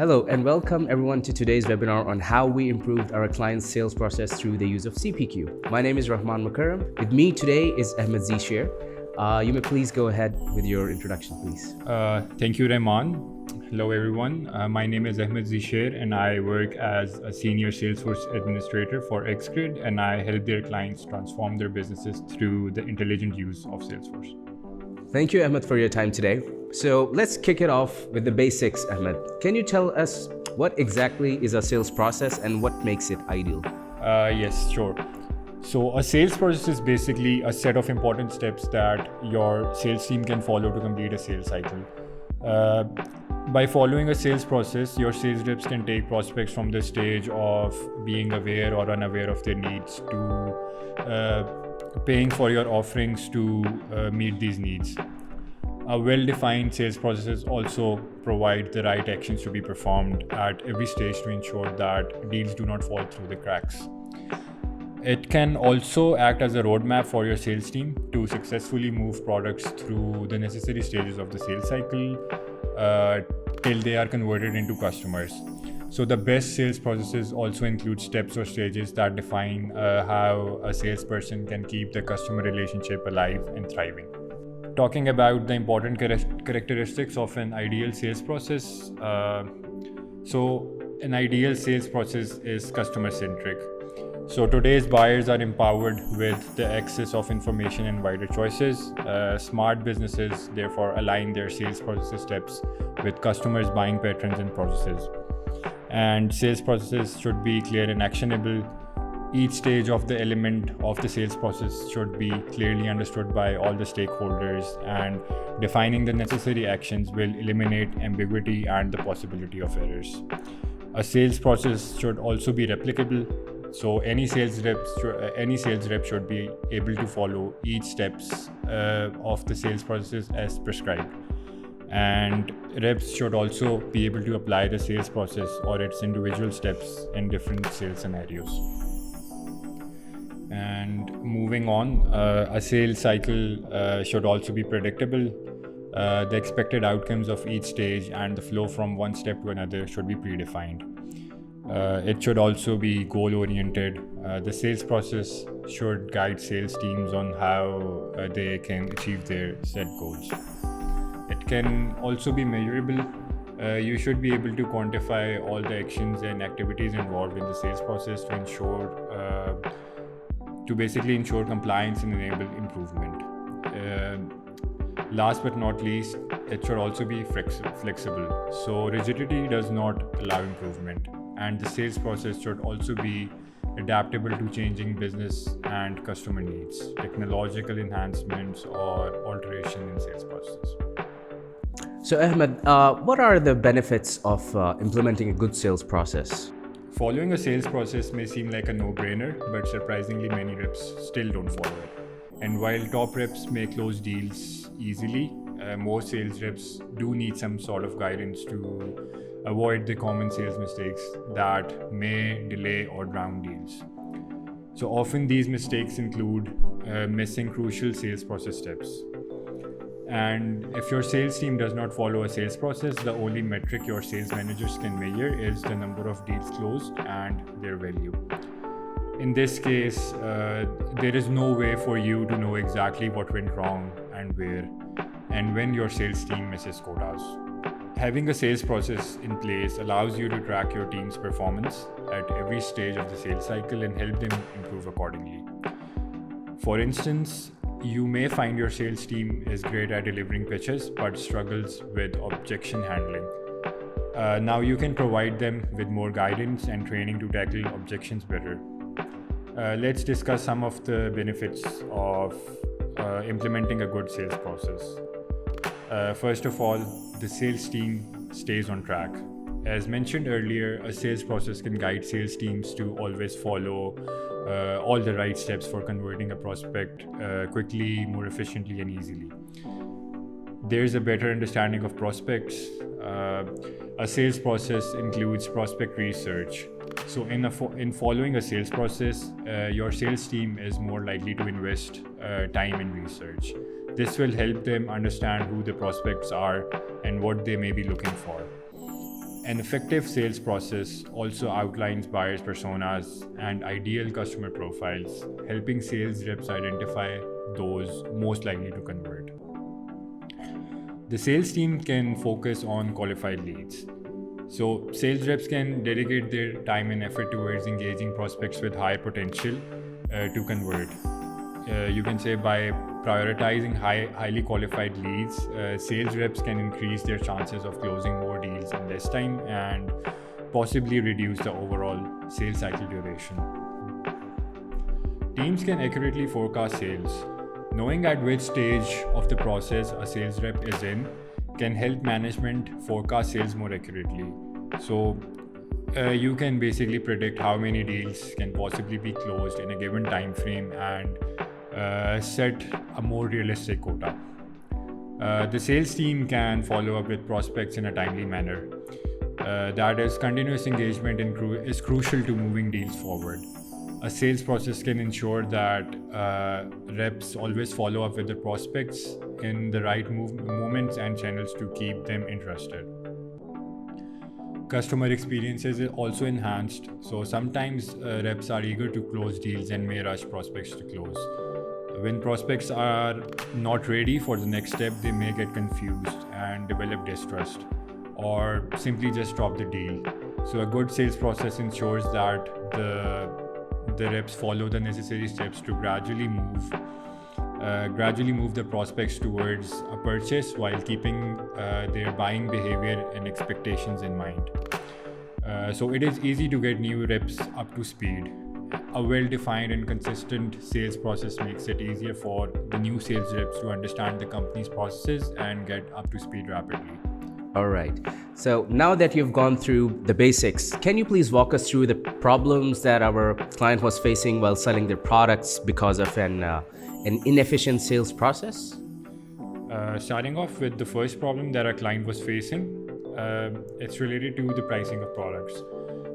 Hello and welcome everyone to today's webinar on how we improved our client's sales process through the use of CPQ. My name is Rahman Mukarram. With me today is Ahmed Zeeshair. You may please go ahead with your introduction, please. Thank you, Rahman. Hello, everyone. My name is Ahmed Zeeshair, and I work as a senior Salesforce administrator for Xgrid, and I help their clients transform their businesses through the intelligent use of Salesforce. Thank you, Ahmed, for your time today. So let's kick it off with the basics, Ahmed. Can you tell us what exactly is a sales process and what makes it ideal? Yes, sure. So a sales process is basically a set of important steps that your sales team can follow to complete a sales cycle. By following a sales process, your sales reps can take prospects from the stage of being aware or unaware of their needs to paying for your offerings to meet these needs. A well-defined sales processes also provide the right actions to be performed at every stage to ensure that deals do not fall through the cracks. It can also act as a roadmap for your sales team to successfully move products through the necessary stages of the sales cycle till they are converted into customers. So the best sales processes also include steps or stages that define how a salesperson can keep the customer relationship alive and thriving. Talking about the important characteristics of an ideal sales process. So an ideal sales process is customer-centric. So today's buyers are empowered with the access of information and wider choices. Smart businesses therefore align their sales process steps with customers' buying patterns and processes. And sales processes should be clear and actionable. Each stage of the element of the sales process should be clearly understood by all the stakeholders, and defining the necessary actions will eliminate ambiguity and the possibility of errors. A sales process should also be replicable. So any sales rep should be able to follow each steps of the sales process as prescribed. And reps should also be able to apply the sales process or its individual steps in different sales scenarios. And moving on, a sales cycle should also be predictable. The expected outcomes of each stage and the flow from one step to another should be predefined. It should also be goal-oriented. The sales process should guide sales teams on how they can achieve their set goals. It can also be measurable. You should be able to quantify all the actions and activities involved in the sales process to basically ensure compliance and enable improvement. Last but not least, it should also be flexible. So rigidity does not allow improvement, and the sales process should also be adaptable to changing business and customer needs, technological enhancements or alteration in sales processes. So Ahmed, what are the benefits of implementing a good sales process? Following a sales process may seem like a no-brainer, but surprisingly many reps still don't follow it. And while top reps may close deals easily, most sales reps do need some sort of guidance to avoid the common sales mistakes that may delay or drown deals. So often these mistakes include missing crucial sales process steps. And if your sales team does not follow a sales process, the only metric your sales managers can measure is the number of deals closed and their value. In this case, there is no way for you to know exactly what went wrong and where, and when your sales team misses quotas. Having a sales process in place allows you to track your team's performance at every stage of the sales cycle and help them improve accordingly. For instance, you may find your sales team is great at delivering pitches but struggles with objection handling. Now you can provide them with more guidance and training to tackle objections better. Let's discuss some of the benefits of implementing a good sales process. First of all, the sales team stays on track. As mentioned earlier, a sales process can guide sales teams to always follow all the right steps for converting a prospect quickly, more efficiently, and easily. There's a better understanding of prospects. A sales process includes prospect research. So in following a sales process, your sales team is more likely to invest time in research. This will help them understand who the prospects are and what they may be looking for. An effective sales process also outlines buyers' personas and ideal customer profiles, helping sales reps identify those most likely to convert. The sales team can focus on qualified leads. So, sales reps can dedicate their time and effort towards engaging prospects with high potential to convert. You can say by prioritizing highly qualified leads, sales reps can increase their chances of closing more deals in less time and possibly reduce the overall sales cycle duration. Teams can accurately forecast sales. Knowing at which stage of the process a sales rep is in can help management forecast sales more accurately. So you can basically predict how many deals can possibly be closed in a given time frame and set a more realistic quota. The sales team can follow up with prospects in a timely manner. That is, continuous engagement is crucial to moving deals forward. A sales process can ensure that reps always follow up with the prospects in the right moments and channels to keep them interested. Customer experience is also enhanced, so sometimes reps are eager to close deals and may rush prospects to close. When prospects are not ready for the next step, they may get confused and develop distrust or simply just drop the deal. So a good sales process ensures that the reps follow the necessary steps to gradually move the prospects towards a purchase while keeping their buying behavior and expectations in mind. So it is easy to get new reps up to speed. A well-defined and consistent sales process makes it easier for the new sales reps to understand the company's processes and get up to speed rapidly. All right. So now that you've gone through the basics, can you please walk us through the problems that our client was facing while selling their products because of an inefficient sales process? Starting off with the first problem that our client was facing, it's related to the pricing of products.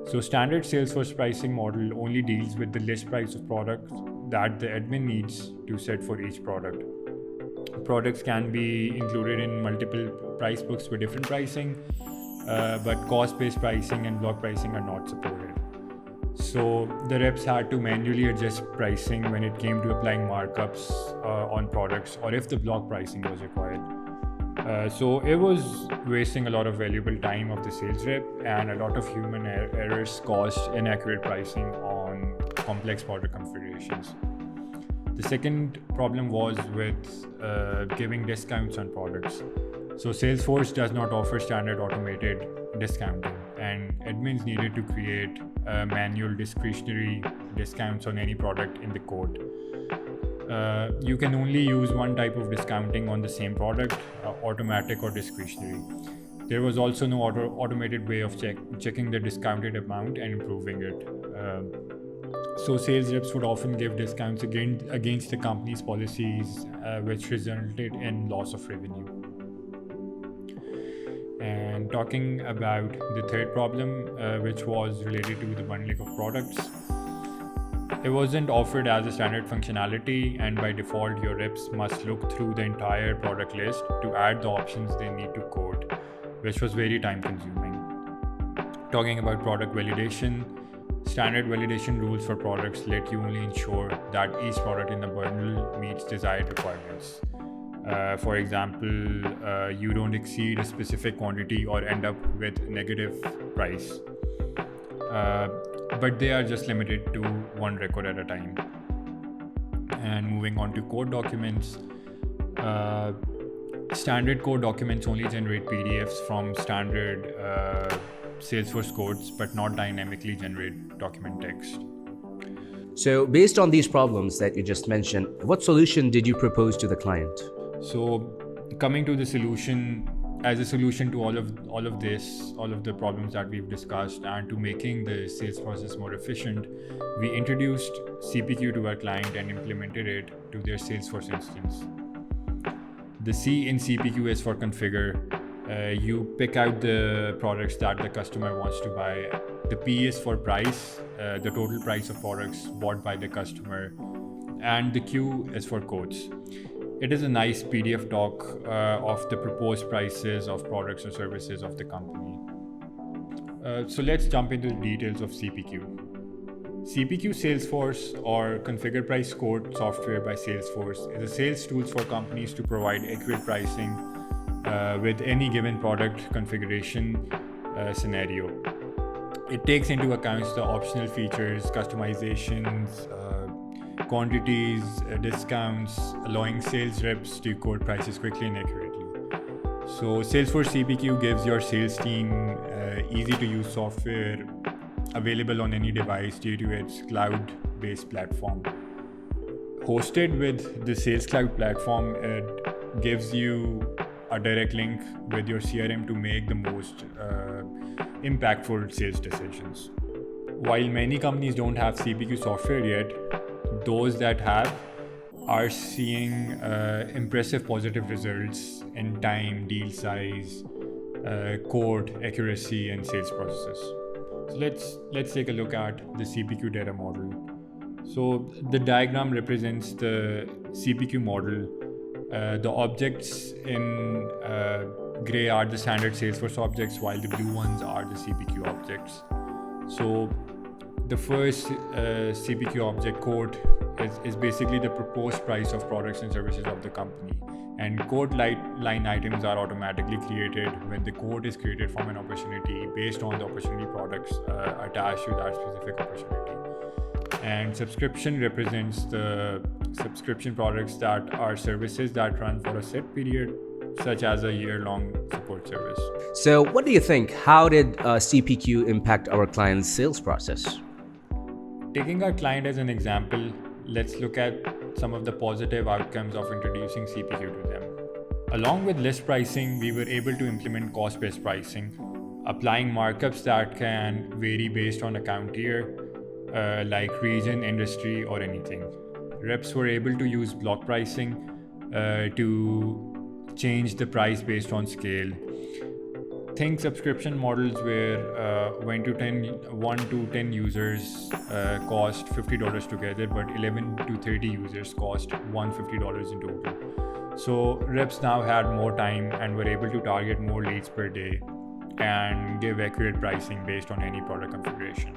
So standard Salesforce pricing model only deals with the list price of products that the admin needs to set for each product. Products can be included in multiple price books with different pricing, but cost-based pricing and block pricing are not supported. So the reps had to manually adjust pricing when it came to applying markups on products or if the block pricing was required. So it was wasting a lot of valuable time of the sales rep, and a lot of human errors caused inaccurate pricing on complex product configurations. The second problem was with giving discounts on products. So Salesforce does not offer standard automated discounting, and admins needed to create manual discretionary discounts on any product in the code. You can only use one type of discounting on the same product, automatic or discretionary. There was also no automated way of checking the discounted amount and improving it. So sales reps would often give discounts against the company's policies, which resulted in loss of revenue. And talking about the third problem, which was related to the bundling of products. It wasn't offered as a standard functionality, and by default, your reps must look through the entire product list to add the options they need to code, which was very time consuming. Talking about product validation, standard validation rules for products let you only ensure that each product in the bundle meets desired requirements. For example, you don't exceed a specific quantity or end up with negative price. But they are just limited to one record at a time. And moving on to code documents, standard code documents only generate PDFs from standard Salesforce codes, but not dynamically generate document text. So based on these problems that you just mentioned, what solution did you propose to the client? So coming to the solution, as a solution to all of the problems that we've discussed, and to making the sales process more efficient, we introduced CPQ to our client and implemented it to their Salesforce instance. The C in CPQ is for configure. You pick out the products that the customer wants to buy. The P is for price, the total price of products bought by the customer, and the Q is for quotes. It is a nice PDF doc of the proposed prices of products or services of the company. So let's jump into the details of CPQ. CPQ Salesforce, or Configure Price Quote software by Salesforce, is a sales tool for companies to provide accurate pricing with any given product configuration scenario. It takes into account the optional features, customizations, quantities, discounts, allowing sales reps to quote prices quickly and accurately. So Salesforce CPQ gives your sales team easy to use software available on any device due to its cloud-based platform. Hosted with the Sales Cloud platform, it gives you a direct link with your CRM to make the most impactful sales decisions. While many companies don't have CPQ software yet, those that have are seeing impressive positive results in time, deal size, quote accuracy, and sales processes. So let's take a look at the CPQ data model. So the diagram represents the CPQ model. The objects in gray are the standard Salesforce objects, while the blue ones are the CPQ objects. So the first CPQ object, quote, is basically the proposed price of products and services of the company. And quote line items are automatically created when the quote is created from an opportunity based on the opportunity products attached to that specific opportunity. And subscription represents the subscription products that are services that run for a set period, such as a year-long support service. So what do you think? How did CPQ impact our client's sales process? Taking our client as an example, let's look at some of the positive outcomes of introducing CPQ to them. Along with list pricing, we were able to implement cost-based pricing, applying markups that can vary based on account tier, like region, industry, or anything. Reps were able to use block pricing to change the price based on scale. Think subscription models where 1 to 10 users cost $50 together, but 11 to 30 users cost $150 in total. So reps now had more time and were able to target more leads per day and give accurate pricing based on any product configuration.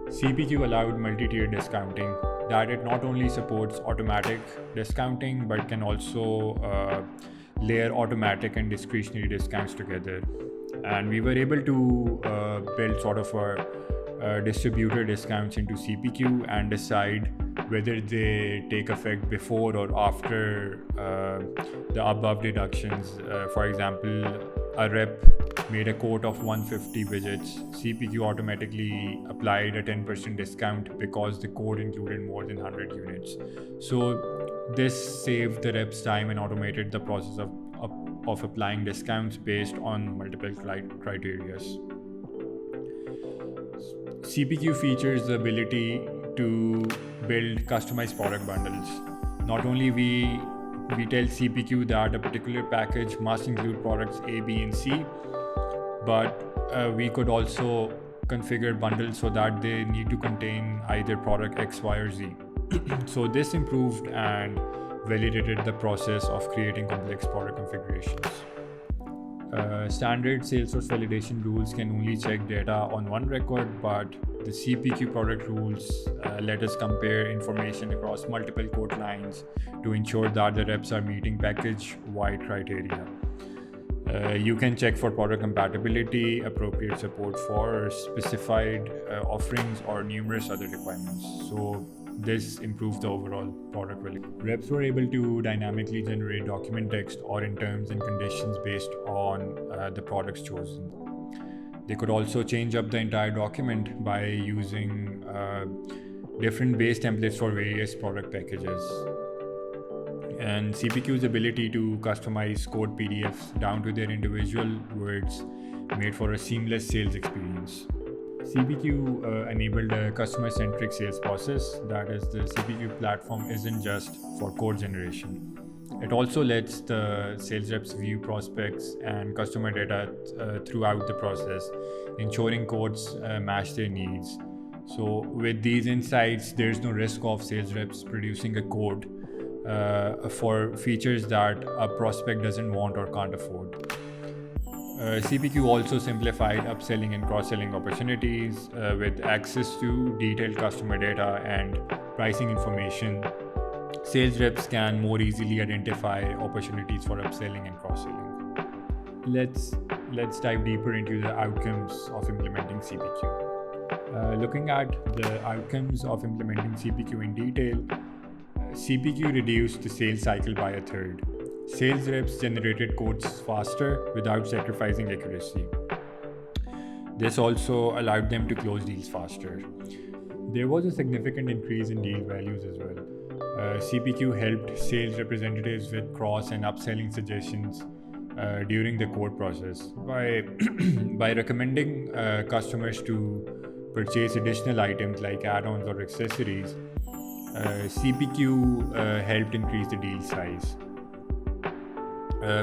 CPQ allowed multi-tier discounting, that it not only supports automatic discounting but can also layer automatic and discretionary discounts together. And we were able to build sort of a distributor discounts into CPQ and decide whether they take effect before or after the above deductions. For example, a rep made a quote of 150 widgets. CPQ automatically applied a 10% discount because the quote included more than 100 units. So this saved the reps time and automated the process of applying discounts based on multiple criteria. CPQ features the ability to build customized product bundles. Not only we tell CPQ that a particular package must include products A, B, and C, but we could also configure bundles so that they need to contain either product X, Y, or Z. So this improved and validated the process of creating complex product configurations. Standard Salesforce validation rules can only check data on one record, but the CPQ product rules let us compare information across multiple quote lines to ensure that the reps are meeting package-wide criteria. You can check for product compatibility, appropriate support for specified offerings, or numerous other requirements. So this improved the overall product value. Reps were able to dynamically generate document text or in terms and conditions based on the products chosen. They could also change up the entire document by using different base templates for various product packages. And CPQ's ability to customize code PDFs down to their individual words made for a seamless sales experience. CPQ enabled a customer-centric sales process. That is, the CPQ platform isn't just for code generation. It also lets the sales reps view prospects and customer data throughout the process, ensuring quotes match their needs. So with these insights, there's no risk of sales reps producing a code for features that a prospect doesn't want or can't afford. CPQ also simplified upselling and cross-selling opportunities with access to detailed customer data and pricing information. Sales reps can more easily identify opportunities for upselling and cross-selling. Let's dive deeper into the outcomes of implementing CPQ. Looking at the outcomes of implementing CPQ in detail, CPQ reduced the sales cycle by a third. Sales reps generated quotes faster without sacrificing accuracy. This also allowed them to close deals faster. There was a significant increase in deal values as well. CPQ helped sales representatives with cross and upselling suggestions during the quote process. By recommending customers to purchase additional items like add-ons or accessories, CPQ helped increase the deal size.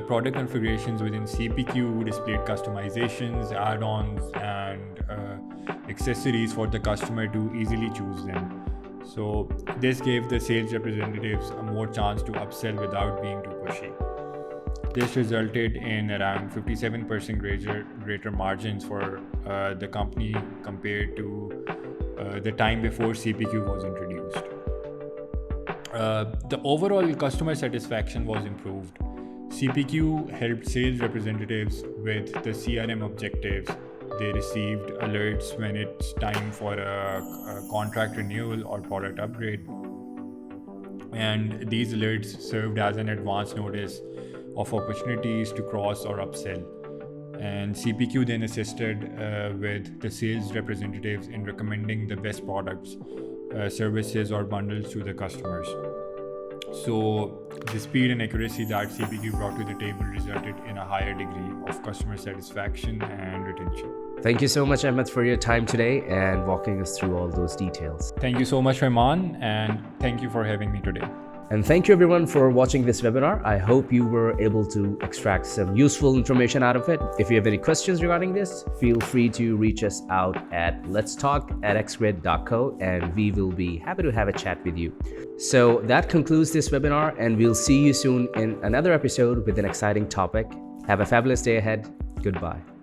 Product configurations within CPQ displayed customizations, add-ons, and accessories for the customer to easily choose them. So this gave the sales representatives a more chance to upsell without being too pushy. This resulted in around 57% greater margins for the company compared to the time before CPQ was introduced. The overall customer satisfaction was improved. CPQ helped sales representatives with the CRM objectives. They received alerts when it's time for a contract renewal or product upgrade. And these alerts served as an advance notice of opportunities to cross or upsell. And CPQ then assisted with the sales representatives in recommending the best products, services, or bundles to the customers. So the speed and accuracy that CPQ brought to the table resulted in a higher degree of customer satisfaction and retention. Thank you so much, Ahmed, for your time today and walking us through all those details. Thank you so much, Rahman, and thank you for having me today. And thank you everyone for watching this webinar. I hope you were able to extract some useful information out of it. If you have any questions regarding this, feel free to reach us out at letstalk@xgrid.co and we will be happy to have a chat with you. So that concludes this webinar and we'll see you soon in another episode with an exciting topic. Have a fabulous day ahead. Goodbye.